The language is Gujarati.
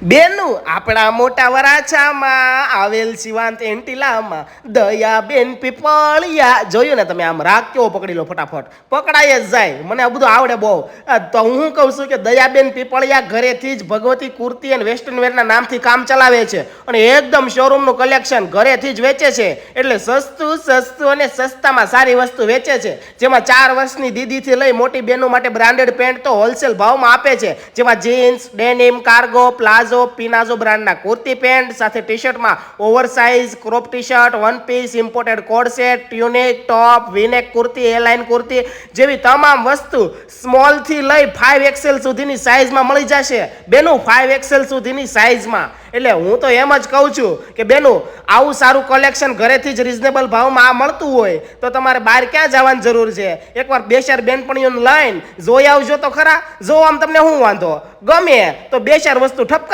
બેનું આપણા મોટા વરાછામાં આવેલ શિવાંત એન્ટિલામાં દયાબેન પીપળિયા જોયું ને તમે આમ રાગ કેવો પકડી લો ફટાફટ પકડાય જ જાય મને આ બધું આવડે બહુ તો હું કહું છું કે દયાબેન પીપળિયા ઘરેથી જ ભગવતી કુર્તી અને વેસ્ટર્ન વેરના નામથી કામ ચલાવે છે અને એકદમ શોરૂમનું કલેક્શન ઘરેથી જ વેચે છે એટલે સસ્તું અને સસ્તામાં સારી વસ્તુ વેચે છે જેમાં 4 વર્ષની દીદીથી લઈ મોટી બહેનો માટે બ્રાન્ડેડ પેન્ટ તો હોલસેલ ભાવમાં આપે છે જેમાં જીન્સ ડેનિમ કાર્ગો પ્લાઝો પિનાઝો બ્રાન્ડના કુર્તી પેન્ટ સાથે ટી શર્ટમાં oversize crop T shirt one piece imported code set tunic top V neck kurti A line kurti જેવી તમામ વસ્તુ સ્મોલ થી લઈ 5XL સુધીની સાઇઝમાં મળી જશે બેનું 5XL સુધીની સાઇઝમાં એટલે હું તો એમ જ કહું છું કે બેનું આવું સારું કલેક્શન ઘરેથી જ રીઝનેબલ ભાવમાં આ મળતું હોય તો તમારે બહાર ક્યાં જવાની જરૂર છે એકવાર 2-4 બેનપણીઓને લઈને જોઈ આવજો તો ખરા જો આમ તમને શું વાંધો ગમે તો 2-4 વસ્તુ ઠપકા